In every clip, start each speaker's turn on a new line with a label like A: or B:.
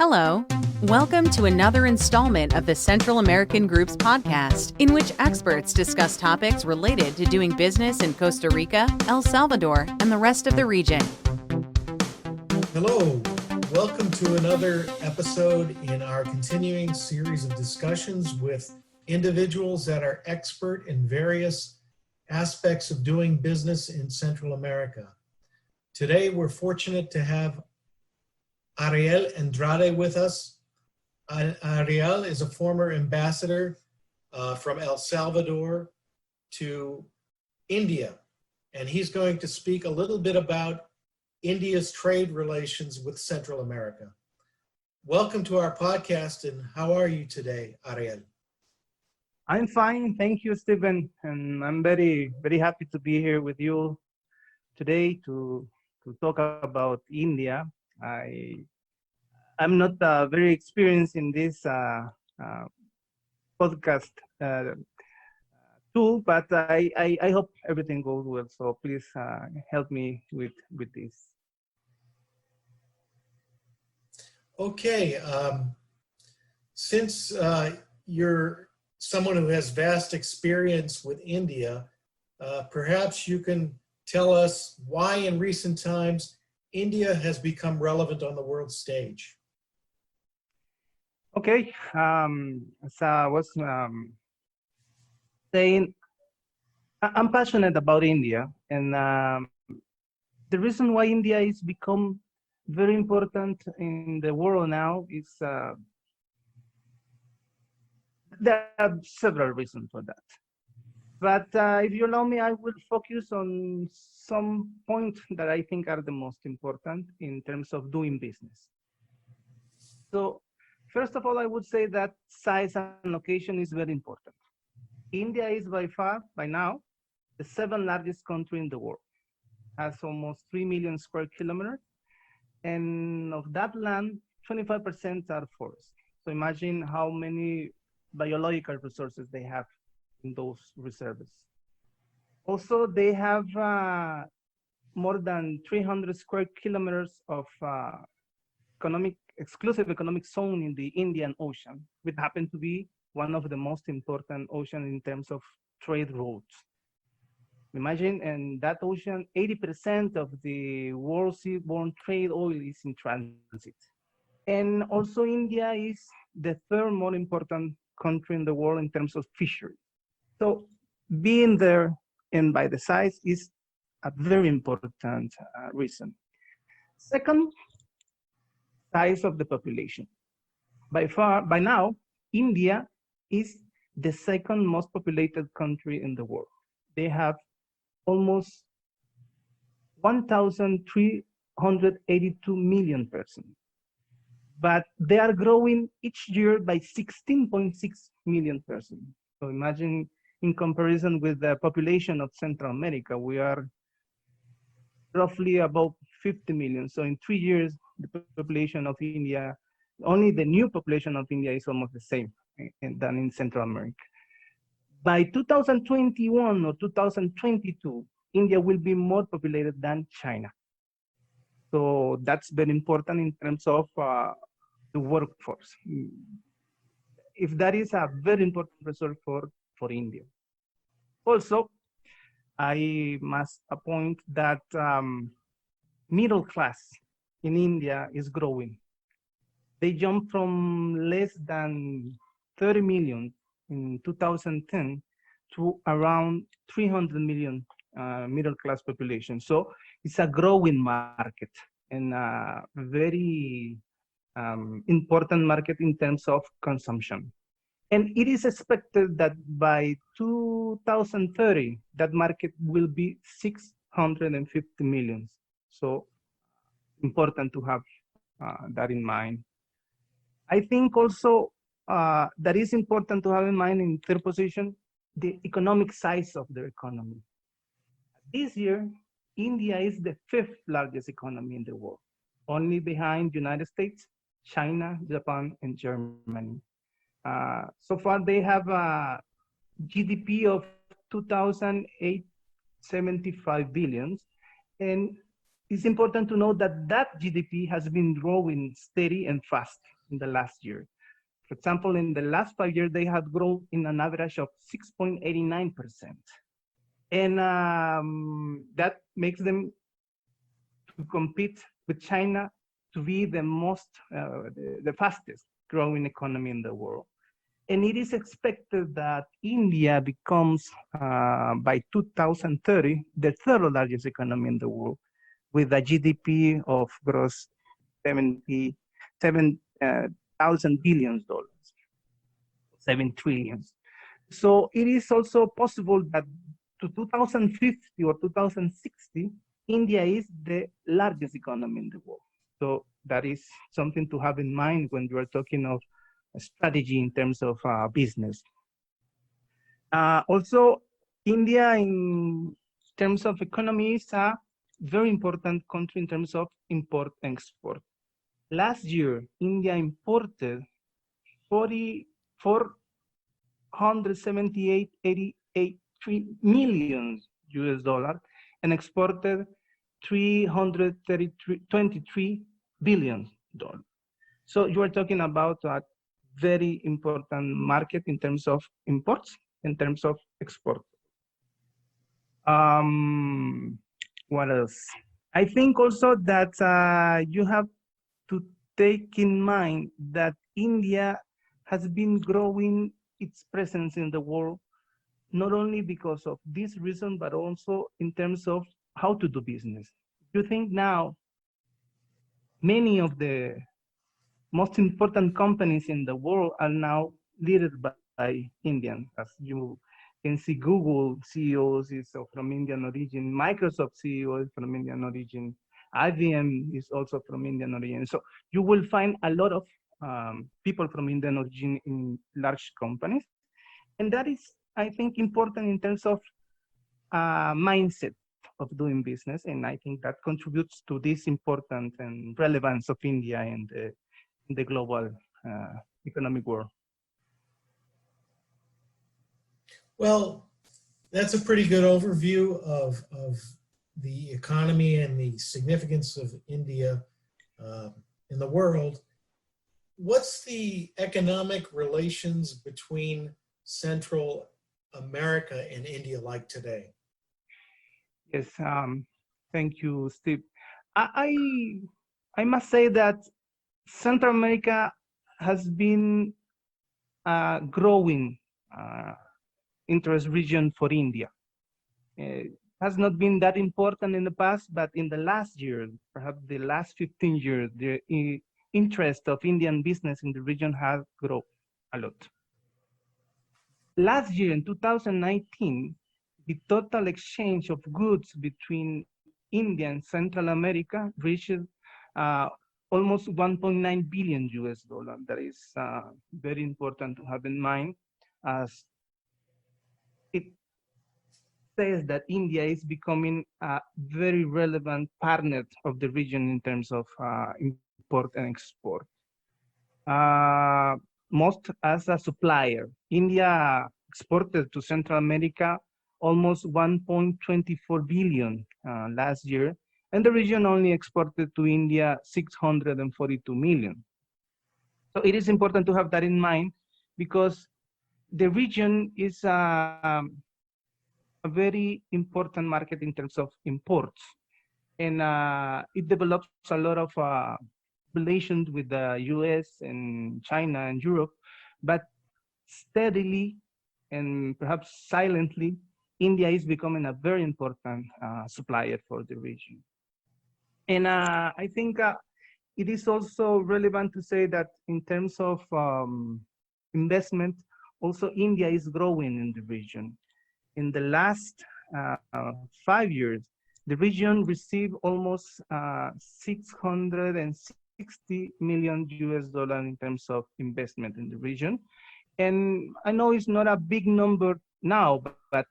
A: Hello. Welcome to another installment of the Central American Group's podcast, in which experts discuss topics related to doing business in Costa Rica, El Salvador, and the rest of the region.
B: Hello. Welcome to another episode in our continuing series of discussions with individuals that are expert in various aspects of doing business in Central America. Today, we're fortunate to have Ariel Andrade with us. Ariel is a former ambassador from El Salvador to India, and he's going to speak a little bit about India's trade relations with Central America. Welcome to our podcast, and how are you today, Ariel?
C: I'm fine, thank you, Stephen, and I'm very happy to be here with you today to talk about India. I'm not very experienced in this podcast tool, but I hope everything goes well. So please help me with this.
B: Okay, since you're someone who has vast experience with India, perhaps you can tell us why in recent times India has become relevant on the world stage.
C: Okay, as I was saying, I'm passionate about India, and the reason why India is become very important in the world now is there are several reasons for that. But if you allow me, I will focus on some points that I think are the most important in terms of doing business. So, first of all, I would say that size and location is very important. India is by far, by now, the 7th largest country in the world. Has almost 3 million square kilometers. And of that land, 25% are forest. So imagine how many biological resources they have in those reserves. Also, they have more than 300 square kilometers of exclusive economic zone in the Indian Ocean, which happen to be one of the most important oceans in terms of trade routes. Imagine in that ocean, 80% of the world seaborne trade oil is in transit. And also India is the 3rd most important country in the world in terms of fishery. So being there and by the size is a very important reason. Second, size of the population. By now, India is the 2nd most populated country in the world. They have almost 1,382 million persons. But they are growing each year by 16.6 million persons. So imagine in comparison with the population of Central America, we are roughly about 50 million. So in 3 years, the population of India, only the new population of India is almost the same than in Central America. By 2021 or 2022, India will be more populated than China. So that's very important in terms of the workforce. If that is a very important result for India. Also, I must appoint that middle class in India is growing. They jumped from less than 30 million in 2010 to around 300 million middle class population. So it's a growing market and a very important market in terms of consumption. And it is expected that by 2030, that market will be 650 million. So important to have that in mind. I think also that is important to have in mind in 3rd position, the economic size of their economy. This year, India is the 5th largest economy in the world, only behind United States, China, Japan, and Germany. So far, they have a GDP of 2,875 billion, and it's important to know that that GDP has been growing steady and fast in the last year. For example, in the last 5 years, they had grown in an average of 6.89%. And that makes them to compete with China to be the the fastest growing economy in the world. And it is expected that India becomes, by 2030, the third largest economy in the world, with a GDP of gross 77,000 billion dollars, 7 trillions. So it is also possible that to 2050 or 2060, India is the largest economy in the world. So that is something to have in mind when you are talking of a strategy in terms of business. Also, India in terms of economy is a very important country in terms of import and export. Last year, India imported 478.88 million US dollars and exported 323 billion dollars. So you are talking about a very important market in terms of imports, in terms of export. What else? I think also that you have to take in mind that India has been growing its presence in the world, not only because of this reason, but also in terms of how to do business. You think now many of the most important companies in the world are now led by Indians. As you can see, Google CEOs is from Indian origin, Microsoft CEO is from Indian origin, IBM is also from Indian origin. So you will find a lot of people from Indian origin in large companies. And that is, I think, important in terms of mindset of doing business. And I think that contributes to this importance and relevance of India in the global economic world.
B: Well, that's a pretty good overview of the economy and the significance of India in the world. What's the economic relations between Central America and India like today?
C: Yes, thank you, Steve. I must say that Central America has been a growing interest region for India. It has not been that important in the past, but in the last year, perhaps the last 15 years, the interest of Indian business in the region has grown a lot. Last year, in 2019, the total exchange of goods between India and Central America reached almost 1.9 billion US dollars. That is very important to have in mind, as it says that India is becoming a very relevant partner of the region in terms of import and export. Most as a supplier, India exported to Central America almost 1.24 billion last year, and the region only exported to India 642 million. So it is important to have that in mind, because the region is a very important market in terms of imports, and it develops a lot of relations with the US and China and Europe, but steadily and perhaps silently, India is becoming a very important supplier for the region. And I think it is also relevant to say that in terms of investment, also India is growing in the region. In the last 5 years, the region received almost 660 million US dollars in terms of investment in the region. And I know it's not a big number now, but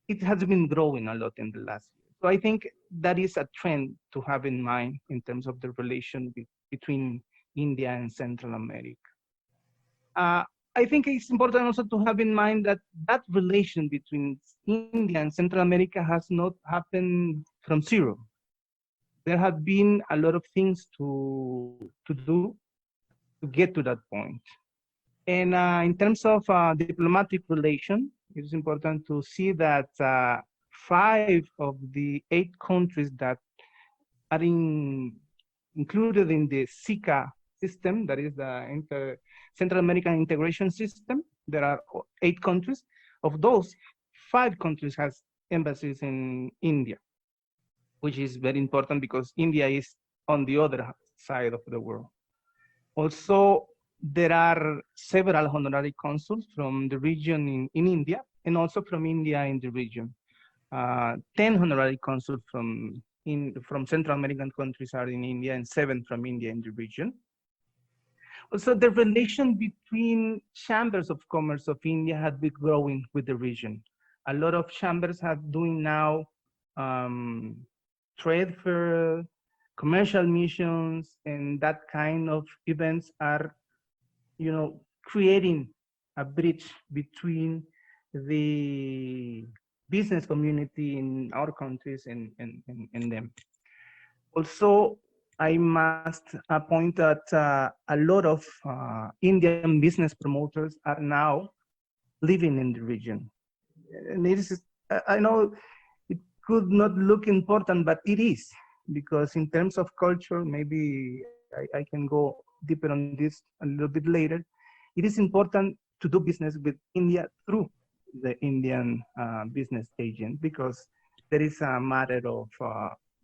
C: it has been growing a lot in the last year. So I think that is a trend to have in mind in terms of the relation between India and Central America. I think it's important also to have in mind that that relation between India and Central America has not happened from zero. there have been a lot of things to do to get to that point. And in terms of diplomatic relation, it's important to see that 5 of the 8 countries that are included in the SICA system, that is the Central American Integration System, there are 8 countries. Of those, 5 countries has embassies in India, which is very important because India is on the other side of the world. Also, there are several honorary consuls from the region in India and also from India in the region. 10 honorary consuls from Central American countries are in India and 7 from India in the region. Also, the relation between chambers of commerce of India has been growing with the region. A lot of chambers are doing now trade fair, commercial missions, and that kind of events are, creating a bridge between the business community in our countries and them. Also, I must point that a lot of Indian business promoters are now living in the region. And it is, I know it could not look important, but it is, because in terms of culture, maybe I can go deeper on this a little bit later. It is important to do business with India through the Indian business agent, because there is a matter of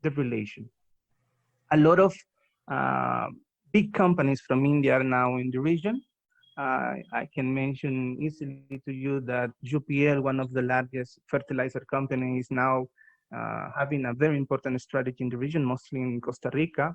C: the relation. A lot of big companies from India are now in the region. I can mention easily to you that UPL, one of the largest fertilizer companies, is now having a very important strategy in the region, mostly in Costa Rica.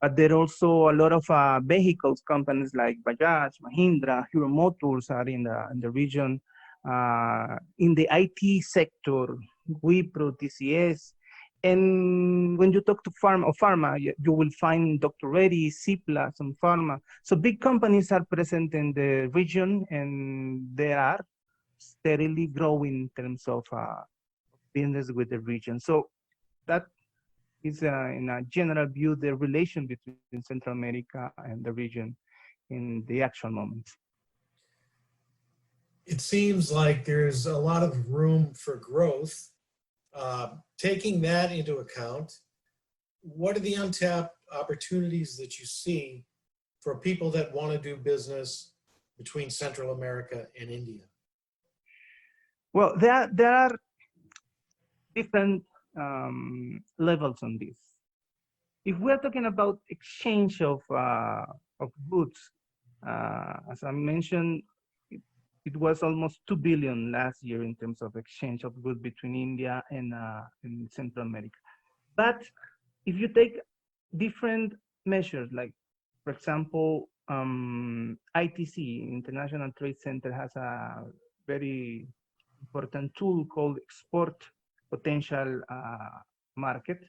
C: But there are also a lot of vehicles companies like Bajaj, Mahindra, Hero Motors are in the region. In the IT sector, Wipro, TCS. And when you talk to pharma, you will find Dr. Reddy, Cipla, some pharma. So big companies are present in the region, and they are steadily growing in terms of business with the region. So that is, in a general view, the relation between Central America and the region in the actual moment.
B: It seems like there's a lot of room for growth. Taking that into account, what are the untapped opportunities that you see for people that want to do business between Central America and India?
C: Well, there are different levels on this. If we're talking about exchange of goods, as I mentioned, it was almost 2 billion last year in terms of exchange of goods between India and Central America. But if you take different measures, like, for example, ITC, International Trade Center, has a very important tool called Export Potential Market.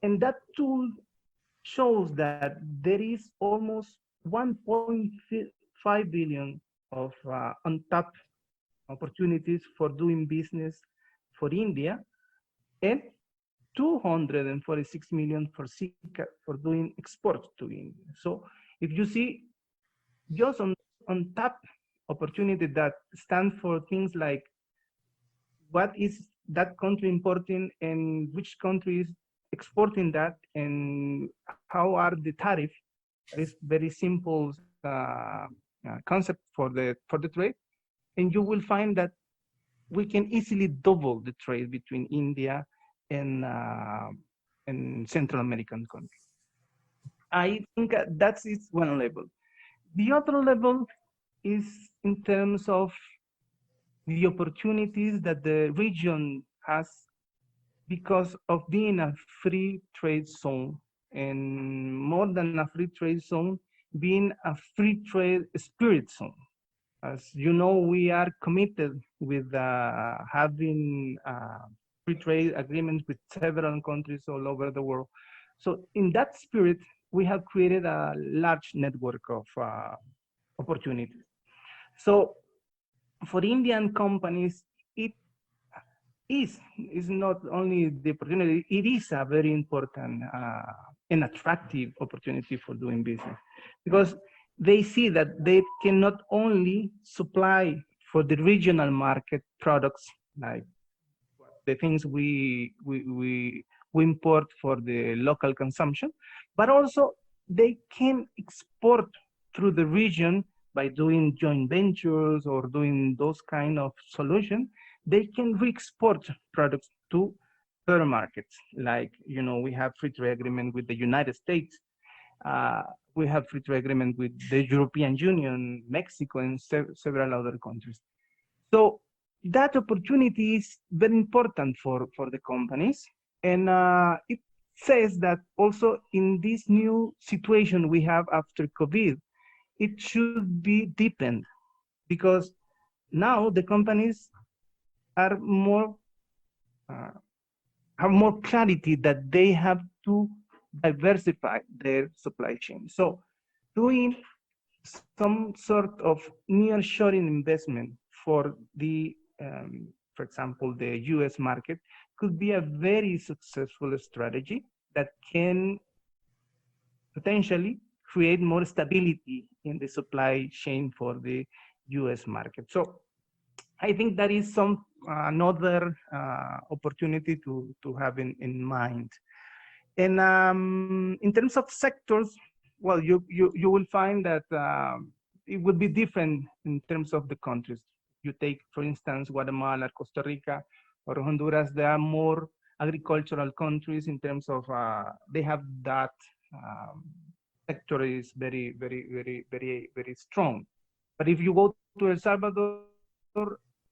C: And that tool shows that there is almost 1.5 billion of untapped opportunities for doing business for India, and 246 million for SICA for doing export to India. So if you see just on untapped opportunity that stand for things like what is that country importing and which country is exporting that, and how are the tariff, is very simple concept for the trade, and you will find that we can easily double the trade between India and Central American countries. I think that is one level. The other level is in terms of the opportunities that the region has because of being a free trade zone, and more than a free trade zone, being a free trade spirit zone. As you know, we are committed with having free trade agreements with several countries all over the world. So in that spirit, we have created a large network of opportunities. So for Indian companies, it is not only the opportunity, it is a very important and attractive opportunity for doing business, because they see that they can not only supply for the regional market products like the things we import for the local consumption, but also they can export through the region by doing joint ventures or doing those kind of solutions. They can re-export products to third markets. Like, we have free trade agreement with the United States. We have free trade agreement with the European Union, Mexico, and several other countries. So that opportunity is very important for the companies. And it says that also in this new situation we have after COVID, it should be deepened, because now the companies are more have more clarity that they have to diversify their supply chain. So doing some sort of nearshoring investment for the, for example, the US market could be a very successful strategy that can potentially create more stability in the supply chain for the US market. So I think that is another opportunity to have in mind. And in terms of sectors, well, you will find that it would be different in terms of the countries. You take, for instance, Guatemala, Costa Rica, or Honduras. They are more agricultural countries in terms of they have that sector is very, very, very, very, very strong. But if you go to El Salvador,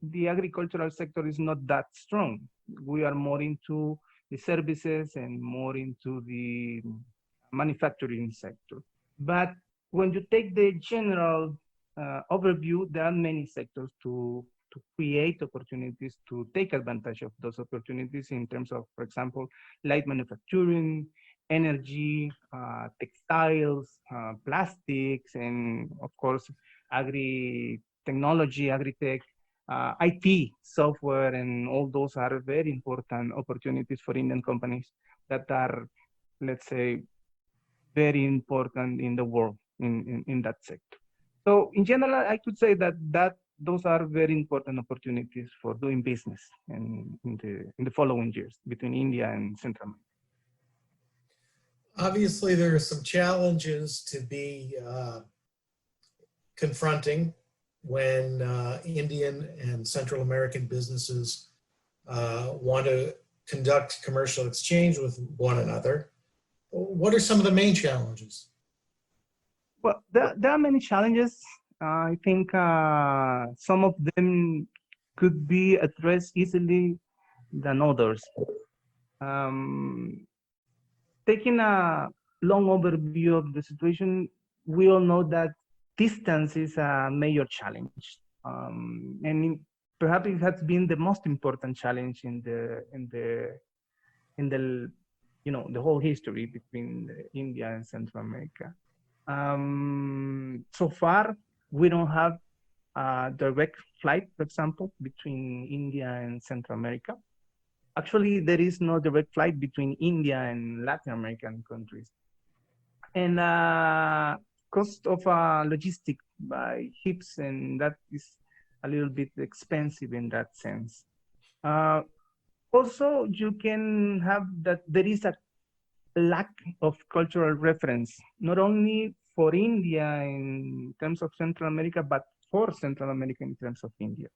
C: the agricultural sector is not that strong. We are more into the services and more into the manufacturing sector. But when you take the general overview, there are many sectors to create opportunities, to take advantage of those opportunities in terms of, for example, light manufacturing, energy, textiles, plastics, and of course, agri-technology, agri-tech, IT, software, and all those are very important opportunities for Indian companies that are, let's say, very important in the world in that sector. So in general, I could say that those are very important opportunities for doing business in the following years between India and Central America.
B: Obviously, there are some challenges to be confronting when Indian and Central American businesses want to conduct commercial exchange with one another. What are some of the main challenges?
C: Well, there are many challenges. I think some of them could be addressed easily than others. Taking a long overview of the situation, we all know that distance is a major challenge, and perhaps it has been the most important challenge in the the whole history between India and Central America. So far, we don't have a direct flight, for example, between India and Central America. Actually, there is no direct flight between India and Latin American countries. And cost of logistic by ships, and that is a little bit expensive in that sense. Also, you can have that there is a lack of cultural reference, not only for India in terms of Central America, but for Central America in terms of India.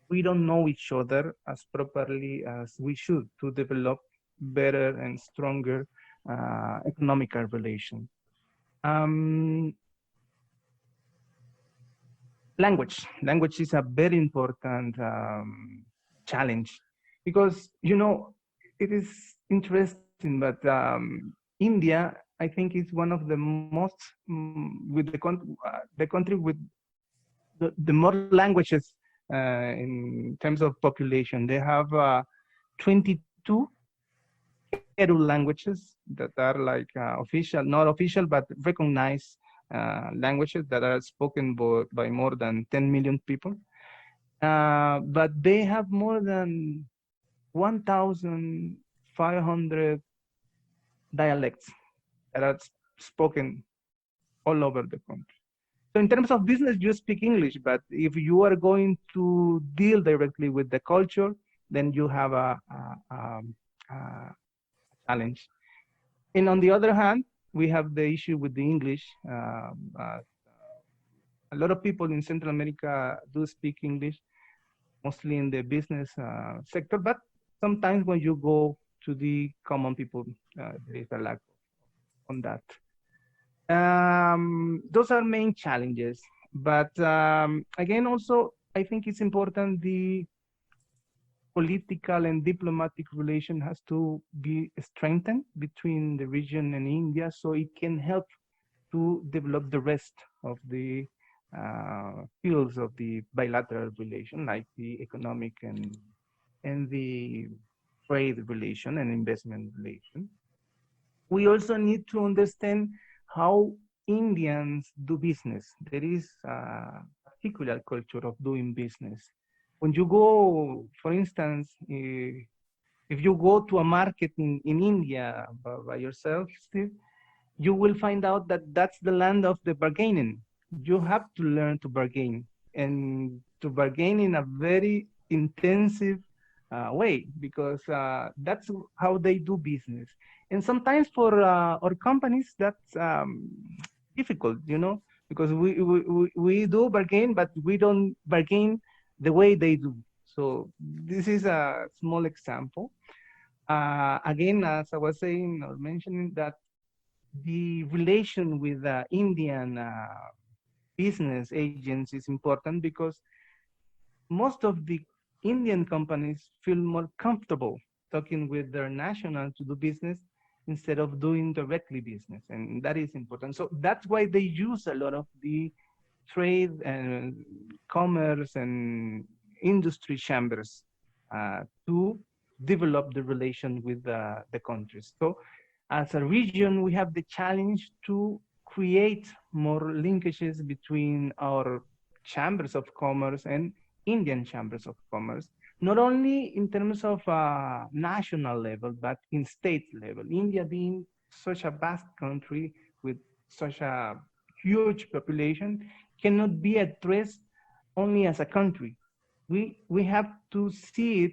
C: We don't know each other as properly as we should to develop better and stronger economical relations. Language is a very important challenge, because it is interesting, but India, I think, is one of the most with the country with the more languages in terms of population. They have 22 scheduled languages that are like official, not official, but recognized languages that are spoken by more than 10 million people. But they have more than 1,500 dialects that are spoken all over the country. So in terms of business, you speak English, but if you are going to deal directly with the culture, then you have a challenge. And on the other hand, we have the issue with the English. A lot of people in Central America do speak English, mostly in the business sector, but sometimes when you go to the common people, there is a lack on that. Those are main challenges. But again, also, I think it's important the political and diplomatic relation has to be strengthened between the region and India so it can help to develop the rest of the fields of the bilateral relation, like the economic and the trade relation and investment relation. We also need to understand how Indians do business. There is a particular culture of doing business. When you go, for instance, if you go to a market in India by yourself, Steve, you will find out that that's the land of the bargaining. You have to learn to bargain and to bargain in a very intensive way because that's how they do business. And sometimes for our companies, that's difficult, because we do bargain, but we don't bargain the way they do. So this is a small example. Again, as I was saying or mentioning, that the relation with Indian business agents is important because most of the Indian companies feel more comfortable talking with their national to do business instead of doing directly business, and that is important. So that's why they use a lot of the trade and commerce and industry chambers to develop the relation with the countries. So as a region, we have the challenge to create more linkages between our chambers of commerce and Indian chambers of commerce, not only in terms of national level, but in state level. India being such a vast country with such a huge population cannot be addressed only as a country. We have to see it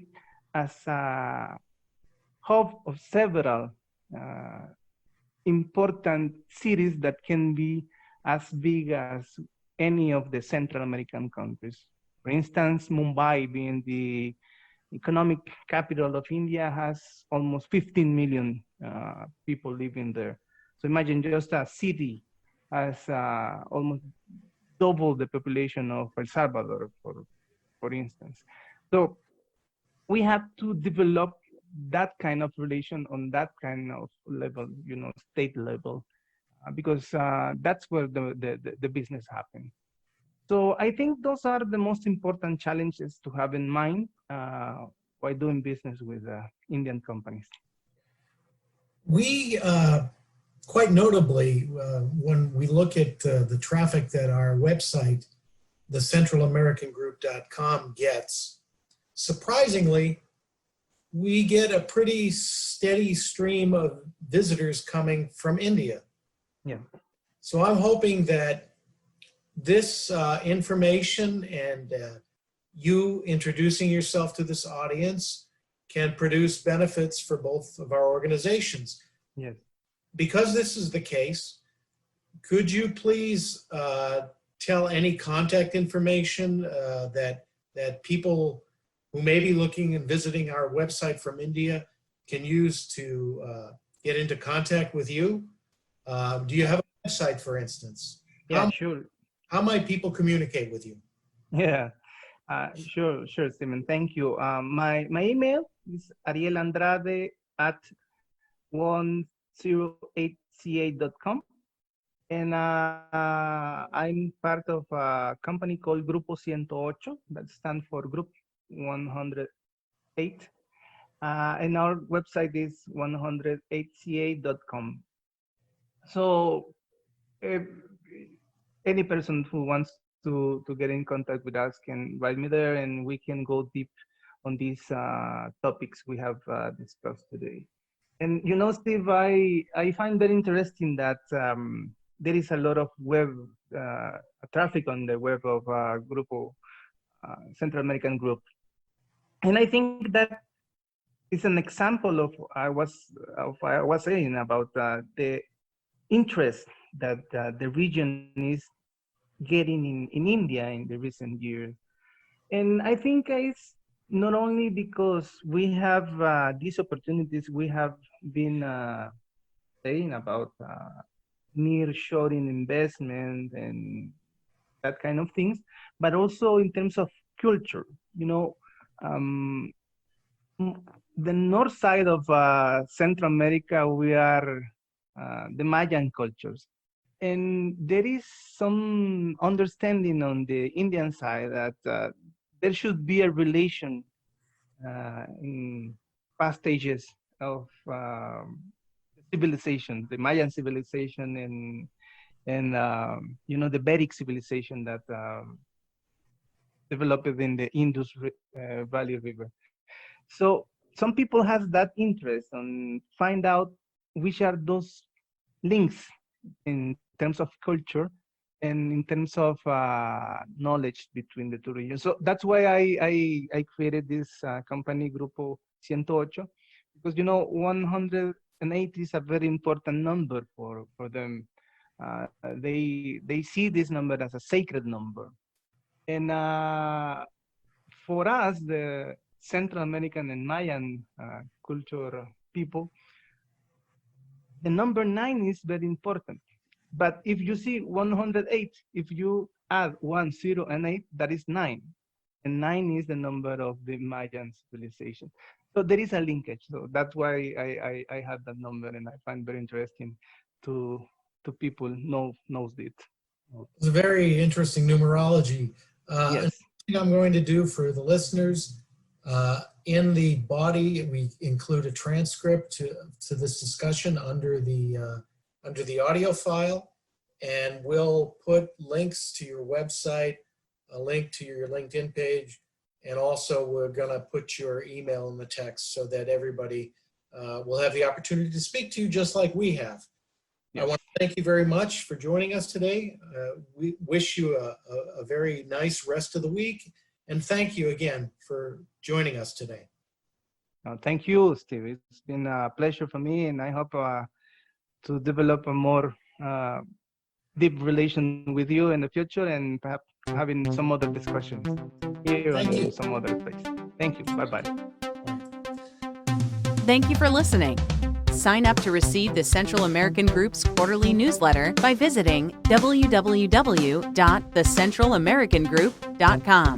C: as a hub of several important cities that can be as big as any of the Central American countries. For instance, Mumbai, being the economic capital of India, has almost 15 million people living there. So imagine just a city has almost double the population of El Salvador, for instance. So we have to develop that kind of relation on that kind of level, state level, because that's where the business happens. So I think those are the most important challenges to have in mind while doing business with Indian companies.
B: We, quite notably, when we look at the traffic that our website, thecentralamericangroup.com, gets, surprisingly, we get a pretty steady stream of visitors coming from India.
C: Yeah.
B: So I'm hoping that this information and you introducing yourself to this audience can produce benefits for both of our organizations.
C: Yes.
B: Because this is the case, could you please tell any contact information that people who may be looking and visiting our website from India can use to get into contact with you? Do you have a website, for instance?
C: Yeah, sure.
B: How might people communicate with you?
C: Yeah, sure, Stephen. Thank you. My email is arielandrade@108ca.com. And I'm part of a company called Grupo 108, that stands for Group 108. And our website is 108ca.com. So any person who wants to get in contact with us can write me there, and we can go deep on these topics we have discussed today. And you know, Steve, I find very interesting that there is a lot of web traffic on the web of Grupo Central American Group, and I think that is an example of I was saying about the interest that the region is getting in India in the recent years. And I think it's not only because we have these opportunities we have been saying about nearshoring investment and that kind of things, but also in terms of culture. You know, the north side of Central America, we are the Mayan cultures. And there is some understanding on the Indian side that there should be a relation in past stages of civilization, the Mayan civilization and you know, the Vedic civilization that developed in the Indus Valley River. So some people have that interest and find out which are those links in terms of culture and in terms of knowledge between the two regions. So that's why I created this company, Grupo 108, because, you know, 108 is a very important number for them. They see this number as a sacred number. And for us, the Central American and Mayan culture people, the number 9 is very important. But if you see 108, if you add 1, 0, and 8, that is 9. And 9 is the number of the Mayan civilization. So there is a linkage. So that's why I had that number, and I find very interesting to people knows it.
B: It's a very interesting numerology.
C: Yes.
B: Thing I'm going to do for the listeners, in the body, we include a transcript to this discussion under the audio file, and we'll put links to your website, a link to your LinkedIn page, and also we're going to put your email in the text so that everybody will have the opportunity to speak to you just like we have. Yes. I want to thank you very much for joining us today. We wish you a very nice rest of the week, and thank you again for joining us today.
C: Thank you, Steve. It's been a pleasure for me, and I hope to develop a more deep relation with you in the future, and perhaps having some other discussions here and in some other place. Thank you. Bye-bye.
A: Thank you for listening. Sign up to receive the Central American Group's quarterly newsletter by visiting www.thecentralamericangroup.com.